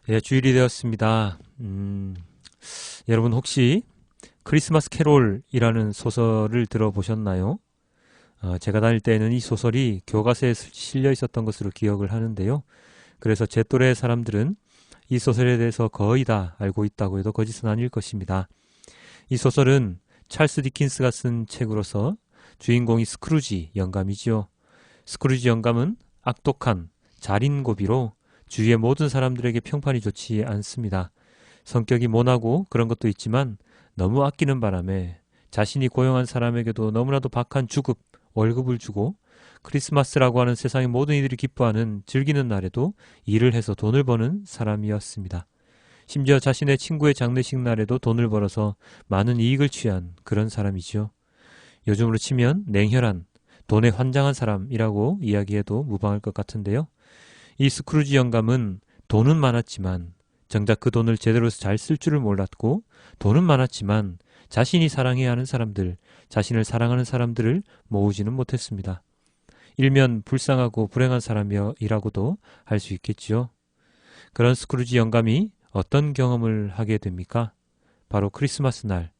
예, 주일이 되었습니다. 여러분 혹시 크리스마스 캐롤이라는 소설을 들어보셨나요? 제가 다닐 때에는 이 소설이 교과서에 실려 있었던 것으로 기억을 하는데요. 그래서 제 또래 사람들은 이 소설에 대해서 거의 다 알고 있다고 해도 거짓은 아닐 것입니다. 이 소설은 찰스 디킨스가 쓴 책으로서 주인공이 스크루지 영감이지요. 스크루지 영감은 악독한 자린고비로 주위의 모든 사람들에게 평판이 좋지 않습니다. 성격이 모나고 그런 것도 있지만 너무 아끼는 바람에 자신이 고용한 사람에게도 너무나도 박한 주급, 월급을 주고 크리스마스라고 하는 세상의 모든 이들이 기뻐하는 즐기는 날에도 일을 해서 돈을 버는 사람이었습니다. 심지어 자신의 친구의 장례식 날에도 돈을 벌어서 많은 이익을 취한 그런 사람이죠. 요즘으로 치면 냉혈한, 돈에 환장한 사람이라고 이야기해도 무방할 것 같은데요. 이 스크루지 영감은 돈은 많았지만 정작 그 돈을 제대로 잘 쓸 줄을 몰랐고, 돈은 많았지만 자신이 사랑해야 하는 사람들, 자신을 사랑하는 사람들을 모으지는 못했습니다. 일면 불쌍하고 불행한 사람이라고도 할 수 있겠지요. 그런 스크루지 영감이 어떤 경험을 하게 됩니까? 바로 크리스마스 날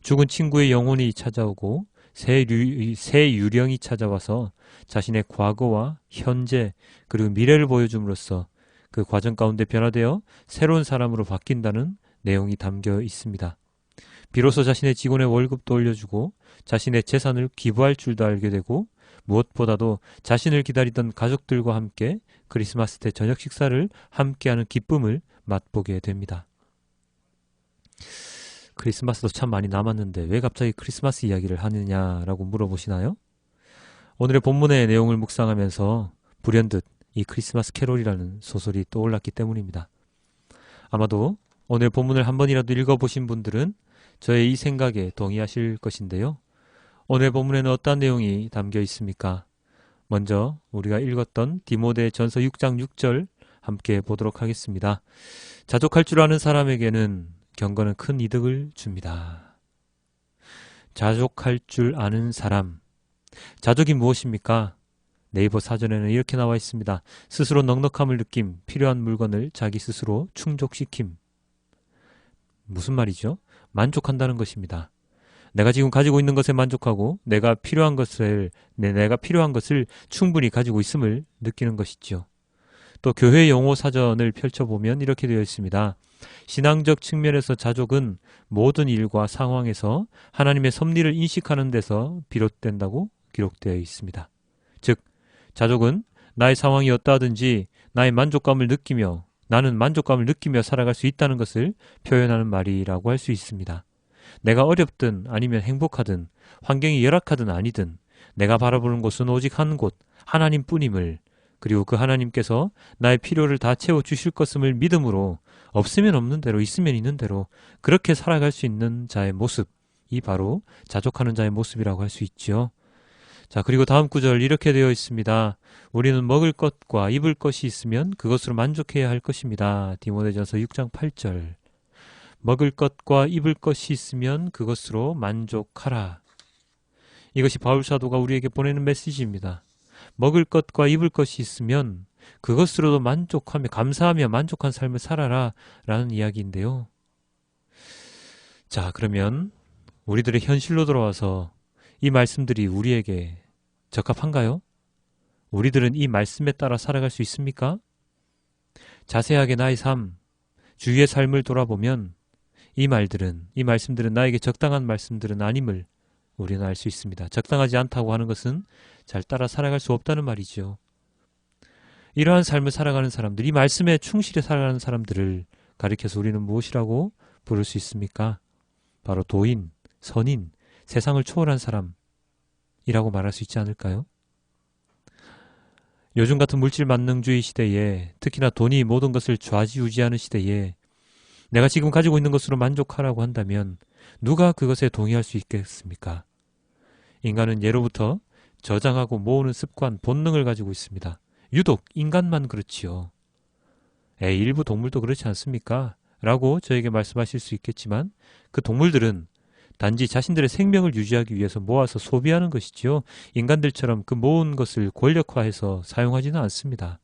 죽은 친구의 영혼이 찾아오고 새 유령이 찾아와서 자신의 과거와 현재 그리고 미래를 보여줌으로써 그 과정 가운데 변화되어 새로운 사람으로 바뀐다는 내용이 담겨 있습니다. 비로소 자신의 직원의 월급도 올려주고 자신의 재산을 기부할 줄도 알게 되고, 무엇보다도 자신을 기다리던 가족들과 함께 크리스마스 때 저녁 식사를 함께하는 기쁨을 맛보게 됩니다. 크리스마스도 참 많이 남았는데 왜 갑자기 크리스마스 이야기를 하느냐라고 물어보시나요? 오늘의 본문의 내용을 묵상하면서 불현듯 이 크리스마스 캐롤이라는 소설이 떠올랐기 때문입니다. 아마도 오늘 본문을 한 번이라도 읽어보신 분들은 저의 이 생각에 동의하실 것인데요. 오늘 본문에는 어떤 내용이 담겨 있습니까? 먼저 우리가 읽었던 디모데전서 6장 6절 함께 보도록 하겠습니다. 자족할 줄 아는 사람에게는 경건은 큰 이득을 줍니다. 자족할 줄 아는 사람. 자족이 무엇입니까? 네이버 사전에는 이렇게 나와 있습니다. 스스로 넉넉함을 느낌, 필요한 물건을 자기 스스로 충족시킴. 무슨 말이죠? 만족한다는 것입니다. 내가 지금 가지고 있는 것에 만족하고 내가 필요한 것을 충분히 가지고 있음을 느끼는 것이죠. 또 교회 용어 사전을 펼쳐보면 이렇게 되어 있습니다. 신앙적 측면에서 자족은 모든 일과 상황에서 하나님의 섭리를 인식하는 데서 비롯된다고 기록되어 있습니다. 즉, 자족은 나의 상황이 어떠하든지 나의 만족감을 느끼며 나는 만족감을 느끼며 살아갈 수 있다는 것을 표현하는 말이라고 할 수 있습니다. 내가 어렵든 아니면 행복하든 환경이 열악하든 아니든 내가 바라보는 곳은 오직 한 곳, 하나님뿐임을, 그리고 그 하나님께서 나의 필요를 다 채워주실 것임을 믿음으로 없으면 없는 대로 있으면 있는 대로 그렇게 살아갈 수 있는 자의 모습이 바로 자족하는 자의 모습이라고 할 수 있죠. 자, 그리고 다음 구절 이렇게 되어 있습니다. 우리는 먹을 것과 입을 것이 있으면 그것으로 만족해야 할 것입니다. 디모데전서 6장 8절. 먹을 것과 입을 것이 있으면 그것으로 만족하라. 이것이 바울 사도가 우리에게 보내는 메시지입니다. 먹을 것과 입을 것이 있으면 그것으로도 만족하며 감사하며 만족한 삶을 살아라 라는 이야기인데요. 자, 그러면 우리들의 현실로 돌아와서 이 말씀들이 우리에게 적합한가요? 우리들은 이 말씀에 따라 살아갈 수 있습니까? 자세하게 나의 삶, 주위의 삶을 돌아보면 이 말씀들은 나에게 적당한 말씀들은 아님을 우리는 알 수 있습니다. 적당하지 않다고 하는 것은 잘 따라 살아갈 수 없다는 말이죠. 이러한 삶을 살아가는 사람들, 이 말씀에 충실히 살아가는 사람들을 가리켜서 우리는 무엇이라고 부를 수 있습니까? 바로 도인, 선인, 세상을 초월한 사람이라고 말할 수 있지 않을까요? 요즘 같은 물질 만능주의 시대에, 특히나 돈이 모든 것을 좌지우지하는 시대에 내가 지금 가지고 있는 것으로 만족하라고 한다면 누가 그것에 동의할 수 있겠습니까? 인간은 예로부터 저장하고 모으는 습관, 본능을 가지고 있습니다. 유독 인간만 그렇지요. 일부 동물도 그렇지 않습니까? 라고 저에게 말씀하실 수 있겠지만 그 동물들은 단지 자신들의 생명을 유지하기 위해서 모아서 소비하는 것이지요. 인간들처럼 그 모은 것을 권력화해서 사용하지는 않습니다.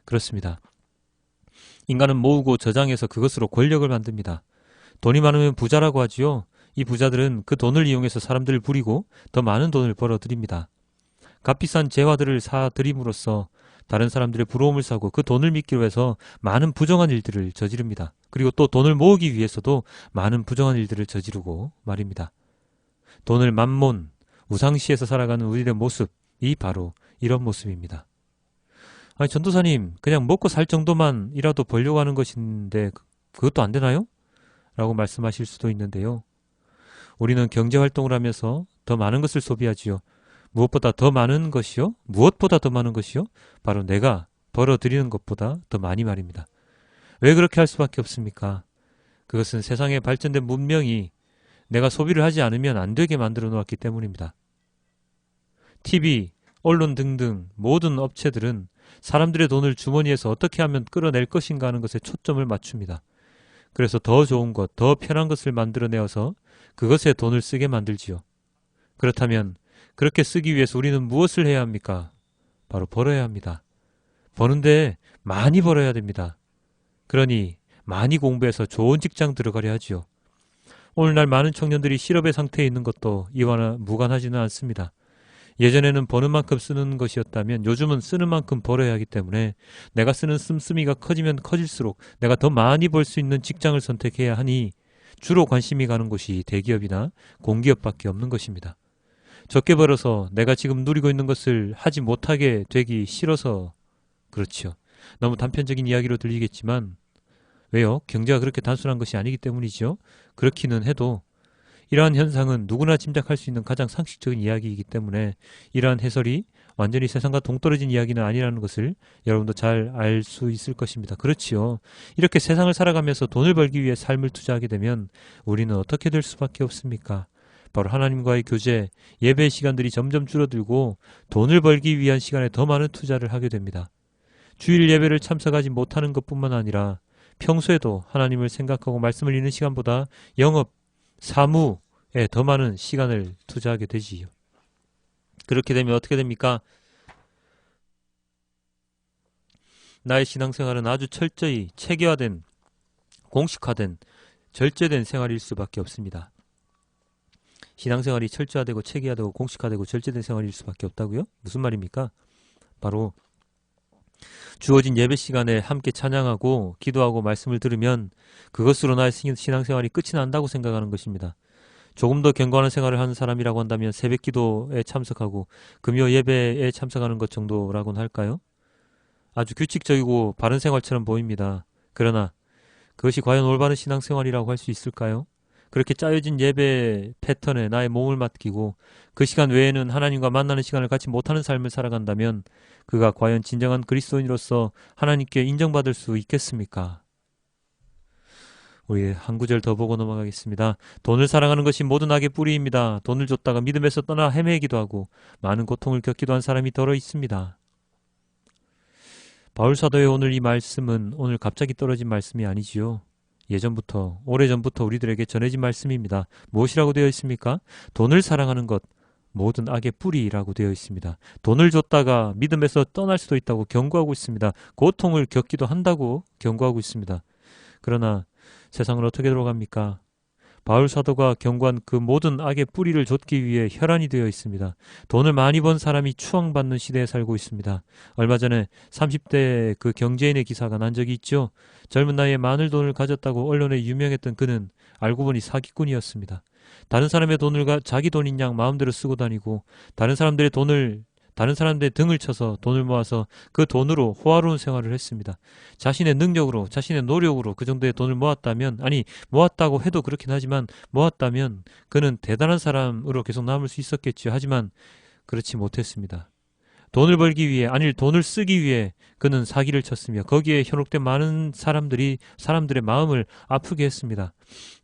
그렇습니다. 인간은 모으고 저장해서 그것으로 권력을 만듭니다. 돈이 많으면 부자라고 하지요. 이 부자들은 그 돈을 이용해서 사람들을 부리고 더 많은 돈을 벌어들입니다. 값비싼 재화들을 사들임으로써 다른 사람들의 부러움을 사고 그 돈을 믿기로 해서 많은 부정한 일들을 저지릅니다. 그리고 또 돈을 모으기 위해서도 많은 부정한 일들을 저지르고 말입니다. 돈을 만몬, 우상시에서 살아가는 우리의 모습이 바로 이런 모습입니다. 아니, 전도사님, 그냥 먹고 살 정도만이라도 벌려고 하는 것인데 그것도 안 되나요? 라고 말씀하실 수도 있는데요. 우리는 경제활동을 하면서 더 많은 것을 소비하지요. 무엇보다 더 많은 것이요? 무엇보다 더 많은 것이요? 바로 내가 벌어들이는 것보다 더 많이 말입니다. 왜 그렇게 할 수밖에 없습니까? 그것은 세상의 발전된 문명이 내가 소비를 하지 않으면 안 되게 만들어 놓았기 때문입니다. TV, 언론 등등 모든 업체들은 사람들의 돈을 주머니에서 어떻게 하면 끌어낼 것인가 하는 것에 초점을 맞춥니다. 그래서 더 좋은 것, 더 편한 것을 만들어내어서 그것에 돈을 쓰게 만들지요. 그렇다면 그렇게 쓰기 위해서 우리는 무엇을 해야 합니까? 바로 벌어야 합니다. 버는데 많이 벌어야 됩니다. 그러니 많이 공부해서 좋은 직장 들어가려 하지요. 오늘날 많은 청년들이 실업의 상태에 있는 것도 이와 무관하지는 않습니다. 예전에는 버는 만큼 쓰는 것이었다면 요즘은 쓰는 만큼 벌어야 하기 때문에 내가 쓰는 씀씀이가 커지면 커질수록 내가 더 많이 벌 수 있는 직장을 선택해야 하니 주로 관심이 가는 곳이 대기업이나 공기업밖에 없는 것입니다. 적게 벌어서 내가 지금 누리고 있는 것을 하지 못하게 되기 싫어서 그렇죠. 너무 단편적인 이야기로 들리겠지만 왜요? 경제가 그렇게 단순한 것이 아니기 때문이죠. 그렇기는 해도 이러한 현상은 누구나 짐작할 수 있는 가장 상식적인 이야기이기 때문에 이러한 해설이 완전히 세상과 동떨어진 이야기는 아니라는 것을 여러분도 잘 알 수 있을 것입니다. 그렇지요. 이렇게 세상을 살아가면서 돈을 벌기 위해 삶을 투자하게 되면 우리는 어떻게 될 수밖에 없습니까? 바로 하나님과의 교제, 예배의 시간들이 점점 줄어들고 돈을 벌기 위한 시간에 더 많은 투자를 하게 됩니다. 주일 예배를 참석하지 못하는 것뿐만 아니라 평소에도 하나님을 생각하고 말씀을 읽는 시간보다 영업, 사무에 더 많은 시간을 투자하게 되지요. 그렇게 되면 어떻게 됩니까? 나의 신앙생활은 아주 철저히 체계화된, 공식화된, 절제된 생활일 수밖에 없습니다. 신앙생활이 철저화되고 체계화되고 공식화되고 절제된 생활일 수밖에 없다고요? 무슨 말입니까? 바로 주어진 예배 시간에 함께 찬양하고 기도하고 말씀을 들으면 그것으로 나의 신앙생활이 끝이 난다고 생각하는 것입니다. 조금 더 견고한 생활을 하는 사람이라고 한다면 새벽 기도에 참석하고 금요 예배에 참석하는 것 정도라고는 할까요? 아주 규칙적이고 바른 생활처럼 보입니다. 그러나 그것이 과연 올바른 신앙생활이라고 할 수 있을까요? 그렇게 짜여진 예배 패턴에 나의 몸을 맡기고 그 시간 외에는 하나님과 만나는 시간을 갖지 못하는 삶을 살아간다면 그가 과연 진정한 그리스도인으로서 하나님께 인정받을 수 있겠습니까? 우리 한 구절 더 보고 넘어가겠습니다. 돈을 사랑하는 것이 모든 악의 뿌리입니다. 돈을 줬다가 믿음에서 떠나 헤매기도 하고 많은 고통을 겪기도 한 사람이 더러 있습니다. 바울 사도의 오늘 이 말씀은 오늘 갑자기 떨어진 말씀이 아니지요. 예전부터, 오래전부터 우리들에게 전해진 말씀입니다. 무엇이라고 되어 있습니까? 돈을 사랑하는 것, 모든 악의 뿌리라고 되어 있습니다. 돈을 줬다가 믿음에서 떠날 수도 있다고 경고하고 있습니다. 고통을 겪기도 한다고 경고하고 있습니다. 그러나 세상은 어떻게 돌아갑니까? 바울 사도가 경고한 그 모든 악의 뿌리를 좇기 위해 혈안이 되어 있습니다. 돈을 많이 번 사람이 추앙받는 시대에 살고 있습니다. 얼마 전에 30대 그 경제인의 기사가 난 적이 있죠. 젊은 나이에 많은 돈을 가졌다고 언론에 유명했던 그는 알고 보니 사기꾼이었습니다. 다른 사람의 돈을 자기 돈인 양 마음대로 쓰고 다니고 다른 사람들의 등을 쳐서 돈을 모아서 그 돈으로 호화로운 생활을 했습니다. 자신의 능력으로, 자신의 노력으로 그 정도의 돈을 모았다면, 아니 모았다고 해도 그렇긴 하지만 모았다면 그는 대단한 사람으로 계속 남을 수 있었겠죠. 하지만 그렇지 못했습니다. 돈을 벌기 위해, 아니 돈을 쓰기 위해 그는 사기를 쳤으며 거기에 현혹된 많은 사람들의 마음을 아프게 했습니다.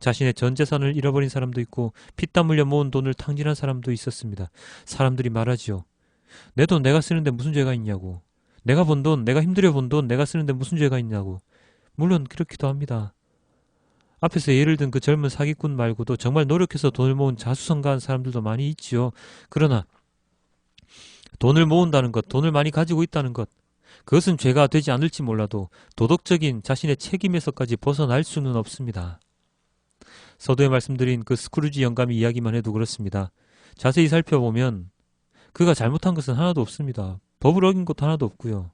자신의 전 재산을 잃어버린 사람도 있고 피땀 흘려 모은 돈을 탕진한 사람도 있었습니다. 사람들이 말하지요. 내 돈 내가 쓰는데 무슨 죄가 있냐고. 내가 번 돈, 내가 힘들여 번 돈 내가 쓰는데 무슨 죄가 있냐고. 물론 그렇기도 합니다. 앞에서 예를 든 그 젊은 사기꾼 말고도 정말 노력해서 돈을 모은 자수성가한 사람들도 많이 있지요. 그러나 돈을 모은다는 것, 돈을 많이 가지고 있다는 것, 그것은 죄가 되지 않을지 몰라도 도덕적인 자신의 책임에서까지 벗어날 수는 없습니다. 서두에 말씀드린 그 스크루지 영감이 이야기만 해도 그렇습니다. 자세히 살펴보면 그가 잘못한 것은 하나도 없습니다. 법을 어긴 것도 하나도 없고요.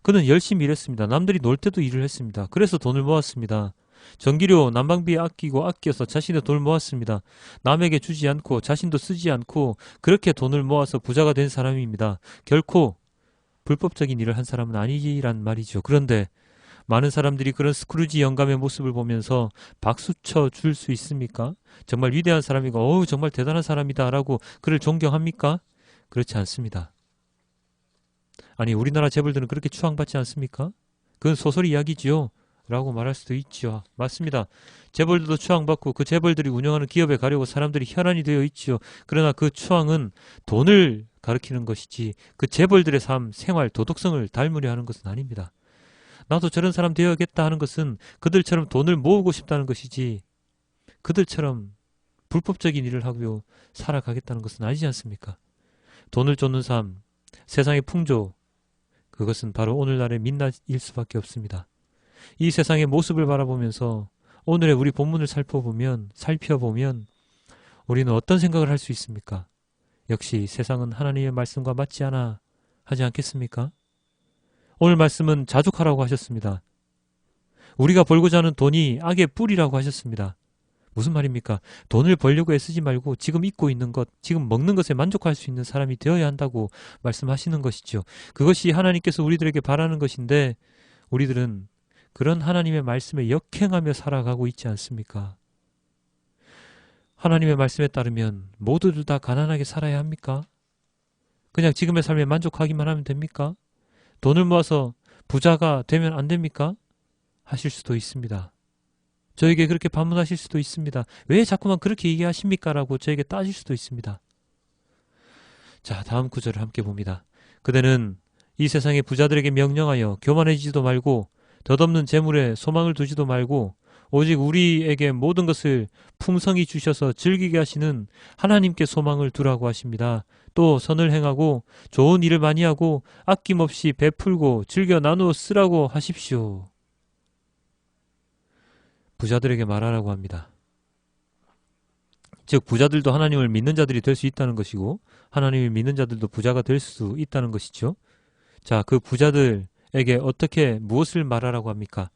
그는 열심히 일했습니다. 남들이 놀 때도 일을 했습니다. 그래서 돈을 모았습니다. 전기료 난방비 아끼고 아껴서 자신의 돈을 모았습니다. 남에게 주지 않고 자신도 쓰지 않고 그렇게 돈을 모아서 부자가 된 사람입니다. 결코 불법적인 일을 한 사람은 아니란 말이죠. 그런데 많은 사람들이 그런 스크루지 영감의 모습을 보면서 박수쳐 줄 수 있습니까? 정말 위대한 사람이고 어우 정말 대단한 사람이다 라고 그를 존경합니까? 그렇지 않습니다. 아니 우리나라 재벌들은 그렇게 추앙받지 않습니까? 그건 소설 이야기지요 라고 말할 수도 있죠. 맞습니다. 재벌들도 추앙받고 그 재벌들이 운영하는 기업에 가려고 사람들이 혈안이 되어 있지요. 그러나 그 추앙은 돈을 가리키는 것이지 그 재벌들의 삶, 생활, 도덕성을 닮으려 하는 것은 아닙니다. 나도 저런 사람 되어야겠다 하는 것은 그들처럼 돈을 모으고 싶다는 것이지 그들처럼 불법적인 일을 하고 살아가겠다는 것은 아니지 않습니까? 돈을 쫓는 삶, 세상의 풍조, 그것은 바로 오늘날의 민낯일 수밖에 없습니다. 이 세상의 모습을 바라보면서 오늘의 우리 본문을 살펴보면 우리는 어떤 생각을 할 수 있습니까? 역시 세상은 하나님의 말씀과 맞지 않아 하지 않겠습니까? 오늘 말씀은 자족하라고 하셨습니다. 우리가 벌고자 하는 돈이 악의 뿌리라고 하셨습니다. 무슨 말입니까? 돈을 벌려고 애쓰지 말고 지금 입고 있는 것, 지금 먹는 것에 만족할 수 있는 사람이 되어야 한다고 말씀하시는 것이죠. 그것이 하나님께서 우리들에게 바라는 것인데 우리들은 그런 하나님의 말씀에 역행하며 살아가고 있지 않습니까? 하나님의 말씀에 따르면 모두들 다 가난하게 살아야 합니까? 그냥 지금의 삶에 만족하기만 하면 됩니까? 돈을 모아서 부자가 되면 안 됩니까? 하실 수도 있습니다. 저에게 그렇게 반문하실 수도 있습니다. 왜 자꾸만 그렇게 얘기하십니까? 라고 저에게 따질 수도 있습니다. 자, 다음 구절을 함께 봅니다. 그대는 이 세상의 부자들에게 명령하여 교만해지지도 말고 덧없는 재물에 소망을 두지도 말고 오직 우리에게 모든 것을 풍성히 주셔서 즐기게 하시는 하나님께 소망을 두라고 하십니다. 또 선을 행하고 좋은 일을 많이 하고 아낌없이 베풀고 즐겨 나누어 쓰라고 하십시오. 부자들에게 말하라고 합니다. 즉 부자들도 하나님을 믿는 자들이 될 수 있다는 것이고 하나님을 믿는 자들도 부자가 될 수 있다는 것이죠. 자, 그 부자들에게 어떻게 무엇을 말하라고 합니까?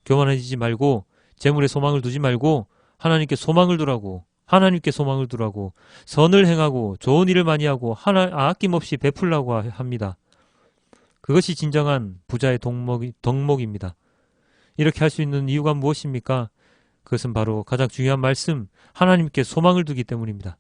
교만해지지 말고 재물에 소망을 두지 말고 하나님께 소망을 두라고 선을 행하고 좋은 일을 많이 하고 아낌없이 베풀라고 합니다. 그것이 진정한 부자의 덕목입니다. 이렇게 할 수 있는 이유가 무엇입니까? 그것은 바로 가장 중요한 말씀, 하나님께 소망을 두기 때문입니다.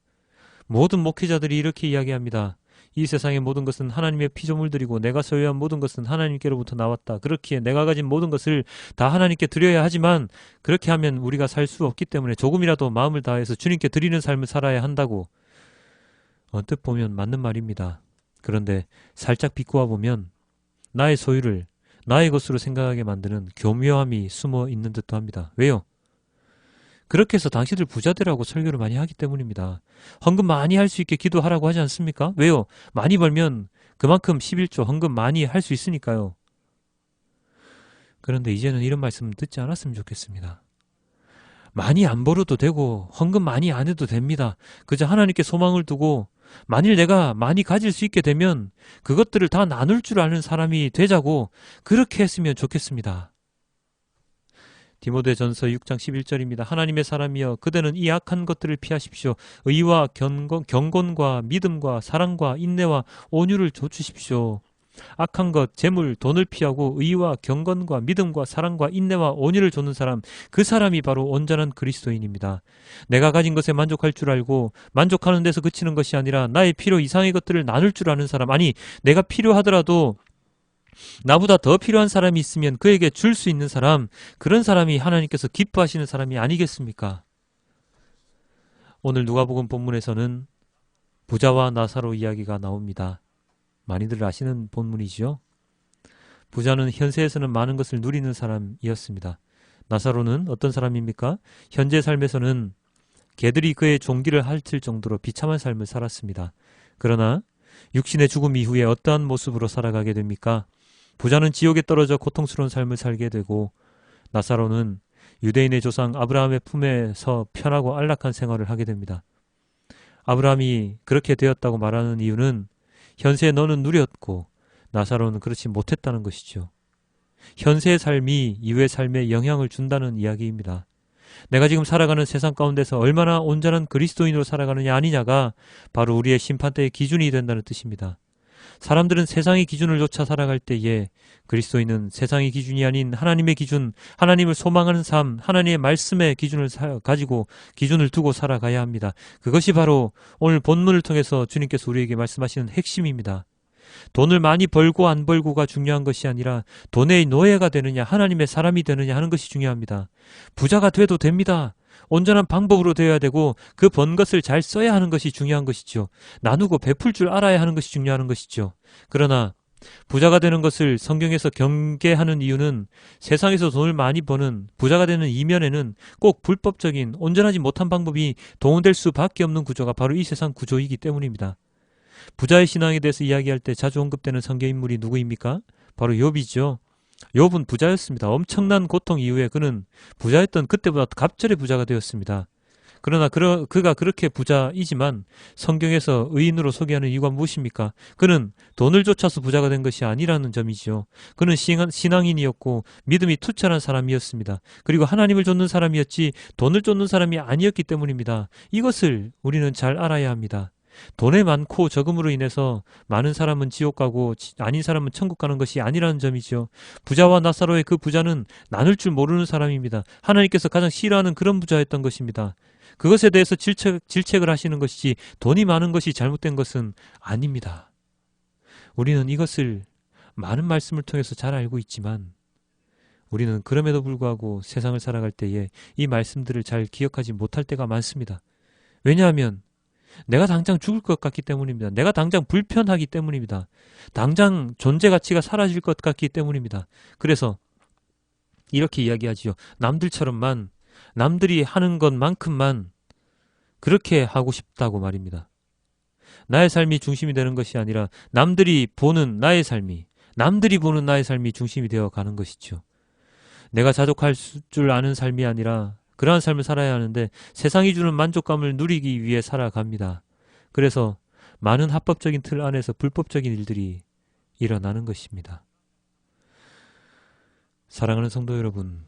모든 목회자들이 이렇게 이야기합니다. 이 세상의 모든 것은 하나님의 피조물들이고 내가 소유한 모든 것은 하나님께로부터 나왔다. 그렇기에 내가 가진 모든 것을 다 하나님께 드려야 하지만 그렇게 하면 우리가 살 수 없기 때문에 조금이라도 마음을 다해서 주님께 드리는 삶을 살아야 한다고. 언뜻 보면 맞는 말입니다. 그런데 살짝 비꼬아 보면 나의 소유를 나의 것으로 생각하게 만드는 교묘함이 숨어 있는 듯도 합니다. 왜요? 그렇게 해서 당신들 부자되라고 설교를 많이 하기 때문입니다. 헌금 많이 할 수 있게 기도하라고 하지 않습니까? 왜요? 많이 벌면 그만큼 11조 헌금 많이 할 수 있으니까요. 그런데 이제는 이런 말씀 듣지 않았으면 좋겠습니다. 많이 안 벌어도 되고 헌금 많이 안 해도 됩니다. 그저 하나님께 소망을 두고 만일 내가 많이 가질 수 있게 되면 그것들을 다 나눌 줄 아는 사람이 되자고 그렇게 했으면 좋겠습니다. 디모데전서 6장 11절입니다. 하나님의 사람이여 그대는 이 악한 것들을 피하십시오. 의와 경건과 믿음과 사랑과 인내와 온유를 좇으십시오. 악한 것, 재물, 돈을 피하고 의와 경건과 믿음과 사랑과 인내와 온유를 좇는 사람, 그 사람이 바로 온전한 그리스도인입니다. 내가 가진 것에 만족할 줄 알고 만족하는 데서 그치는 것이 아니라 나의 필요 이상의 것들을 나눌 줄 아는 사람, 아니 내가 필요하더라도 나보다 더 필요한 사람이 있으면 그에게 줄 수 있는 사람, 그런 사람이 하나님께서 기뻐하시는 사람이 아니겠습니까? 오늘 누가복음 본문에서는 부자와 나사로 이야기가 나옵니다. 많이들 아시는 본문이죠. 부자는 현세에서는 많은 것을 누리는 사람이었습니다. 나사로는 어떤 사람입니까? 현재 삶에서는 개들이 그의 종기를 핥을 정도로 비참한 삶을 살았습니다. 그러나 육신의 죽음 이후에 어떠한 모습으로 살아가게 됩니까? 부자는 지옥에 떨어져 고통스러운 삶을 살게 되고 나사로는 유대인의 조상 아브라함의 품에서 편하고 안락한 생활을 하게 됩니다. 아브라함이 그렇게 되었다고 말하는 이유는 현세 너는 누렸고 나사로는 그렇지 못했다는 것이죠. 현세의 삶이 이후의 삶에 영향을 준다는 이야기입니다. 내가 지금 살아가는 세상 가운데서 얼마나 온전한 그리스도인으로 살아가느냐 아니냐가 바로 우리의 심판대의 기준이 된다는 뜻입니다. 사람들은 세상의 기준을 좇아 살아갈 때에 그리스도인은 세상의 기준이 아닌 하나님의 기준, 하나님을 소망하는 삶, 하나님의 말씀의 기준을 가지고 기준을 두고 살아가야 합니다. 그것이 바로 오늘 본문을 통해서 주님께서 우리에게 말씀하시는 핵심입니다. 돈을 많이 벌고 안 벌고가 중요한 것이 아니라 돈의 노예가 되느냐 하나님의 사람이 되느냐 하는 것이 중요합니다. 부자가 돼도 됩니다. 온전한 방법으로 되어야 되고 그 번 것을 잘 써야 하는 것이 중요한 것이죠. 나누고 베풀 줄 알아야 하는 것이 중요한 것이죠. 그러나 부자가 되는 것을 성경에서 경계하는 이유는 세상에서 돈을 많이 버는 부자가 되는 이면에는 꼭 불법적인 온전하지 못한 방법이 동원될 수밖에 없는 구조가 바로 이 세상 구조이기 때문입니다. 부자의 신앙에 대해서 이야기할 때 자주 언급되는 성경인물이 누구입니까? 바로 욥이죠. 욥은 부자였습니다. 엄청난 고통 이후에 그는 부자였던 그때보다 갑절의 부자가 되었습니다. 그러나 그가 그렇게 부자이지만 성경에서 의인으로 소개하는 이유가 무엇입니까? 그는 돈을 쫓아서 부자가 된 것이 아니라는 점이지요. 그는 신앙인이었고 믿음이 투철한 사람이었습니다. 그리고 하나님을 쫓는 사람이었지 돈을 쫓는 사람이 아니었기 때문입니다. 이것을 우리는 잘 알아야 합니다. 돈의 많고 적음으로 인해서 많은 사람은 지옥 가고 아닌 사람은 천국 가는 것이 아니라는 점이죠. 부자와 나사로의 그 부자는 나눌 줄 모르는 사람입니다. 하나님께서 가장 싫어하는 그런 부자였던 것입니다. 그것에 대해서 질책을 하시는 것이지 돈이 많은 것이 잘못된 것은 아닙니다. 우리는 이것을 많은 말씀을 통해서 잘 알고 있지만 우리는 그럼에도 불구하고 세상을 살아갈 때에 이 말씀들을 잘 기억하지 못할 때가 많습니다. 왜냐하면 내가 당장 죽을 것 같기 때문입니다. 내가 당장 불편하기 때문입니다. 당장 존재 가치가 사라질 것 같기 때문입니다. 그래서 이렇게 이야기하지요. 남들처럼만, 남들이 하는 것만큼만 그렇게 하고 싶다고 말입니다. 나의 삶이 중심이 되는 것이 아니라 남들이 보는 나의 삶이, 남들이 보는 나의 삶이 중심이 되어 가는 것이죠. 내가 자족할 줄 아는 삶이 아니라 그러한 삶을 살아야 하는데 세상이 주는 만족감을 누리기 위해 살아갑니다. 그래서 많은 합법적인 틀 안에서 불법적인 일들이 일어나는 것입니다. 사랑하는 성도 여러분,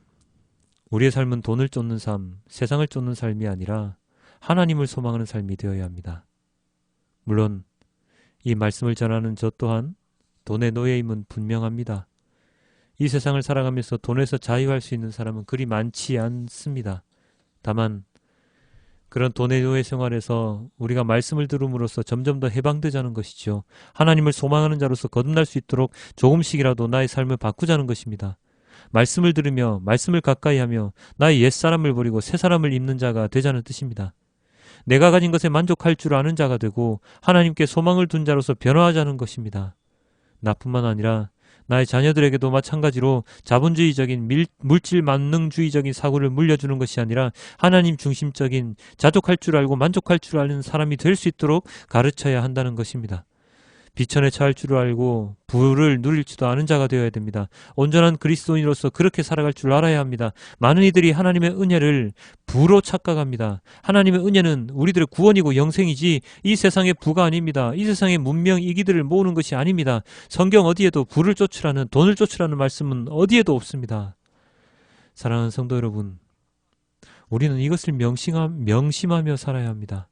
우리의 삶은 돈을 쫓는 삶, 세상을 쫓는 삶이 아니라 하나님을 소망하는 삶이 되어야 합니다. 물론 이 말씀을 전하는 저 또한 돈의 노예임은 분명합니다. 이 세상을 살아가면서 돈에서 자유할 수 있는 사람은 그리 많지 않습니다. 다만 그런 돈의 노예 생활에서 우리가 말씀을 들음으로써 점점 더 해방되자는 것이죠. 하나님을 소망하는 자로서 거듭날 수 있도록 조금씩이라도 나의 삶을 바꾸자는 것입니다. 말씀을 들으며 말씀을 가까이 하며 나의 옛사람을 버리고 새사람을 입는 자가 되자는 뜻입니다. 내가 가진 것에 만족할 줄 아는 자가 되고 하나님께 소망을 둔 자로서 변화하자는 것입니다. 나뿐만 아니라 나의 자녀들에게도 마찬가지로 자본주의적인 물질 만능주의적인 사고를 물려주는 것이 아니라 하나님 중심적인 자족할 줄 알고 만족할 줄 아는 사람이 될 수 있도록 가르쳐야 한다는 것입니다. 비천에 처할 줄 알고 부를 누릴 줄도 아는 자가 되어야 됩니다. 온전한 그리스도인으로서 그렇게 살아갈 줄 알아야 합니다. 많은 이들이 하나님의 은혜를 부로 착각합니다. 하나님의 은혜는 우리들의 구원이고 영생이지 이 세상의 부가 아닙니다. 이 세상의 문명 이기들을 모으는 것이 아닙니다. 성경 어디에도 부를 쫓으라는, 돈을 쫓으라는 말씀은 어디에도 없습니다. 사랑하는 성도 여러분, 우리는 이것을 명심하며 살아야 합니다.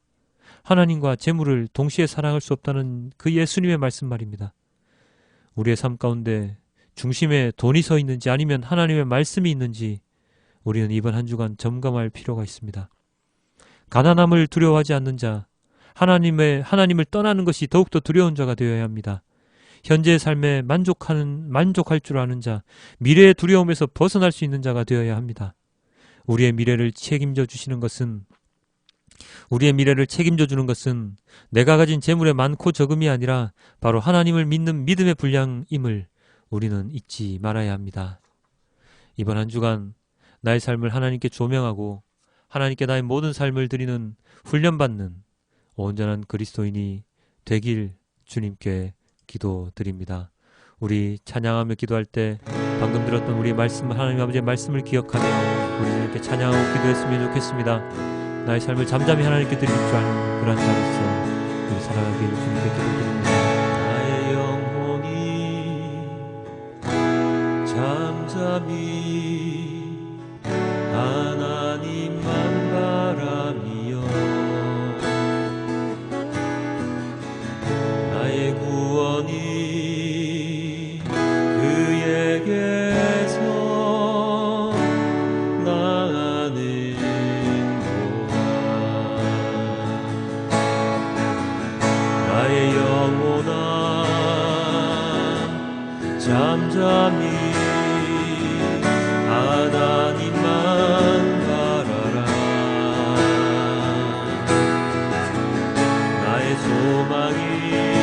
하나님과 재물을 동시에 사랑할 수 없다는 그 예수님의 말씀 말입니다. 우리의 삶 가운데 중심에 돈이 서 있는지 아니면 하나님의 말씀이 있는지 우리는 이번 한 주간 점검할 필요가 있습니다. 가난함을 두려워하지 않는 자, 하나님을 떠나는 것이 더욱더 두려운 자가 되어야 합니다. 현재의 삶에 만족할 줄 아는 자, 미래의 두려움에서 벗어날 수 있는 자가 되어야 합니다. 우리의 미래를 책임져 주는 것은 내가 가진 재물의 많고 적음이 아니라 바로 하나님을 믿는 믿음의 분량임을 우리는 잊지 말아야 합니다. 이번 한 주간 나의 삶을 하나님께 조명하고 하나님께 나의 모든 삶을 드리는 훈련받는 온전한 그리스도인이 되길 주님께 기도드립니다. 우리 찬양하며 기도할 때 방금 들었던 우리의 말씀, 하나님 아버지의 말씀을 기억하며 우리는 이렇게 찬양하고 기도했으면 좋겠습니다. 나의 삶을 잠잠히 하나님께 드릴 줄 아는 그런 자로서 우리 살아가길 주님께 기도드립니다. 나의 영혼이 잠잠히 하나님만 바라미요 나의 구원이 그에게서 나는 나의 영혼아 잠잠히 하나님만 바라라 나의 소망이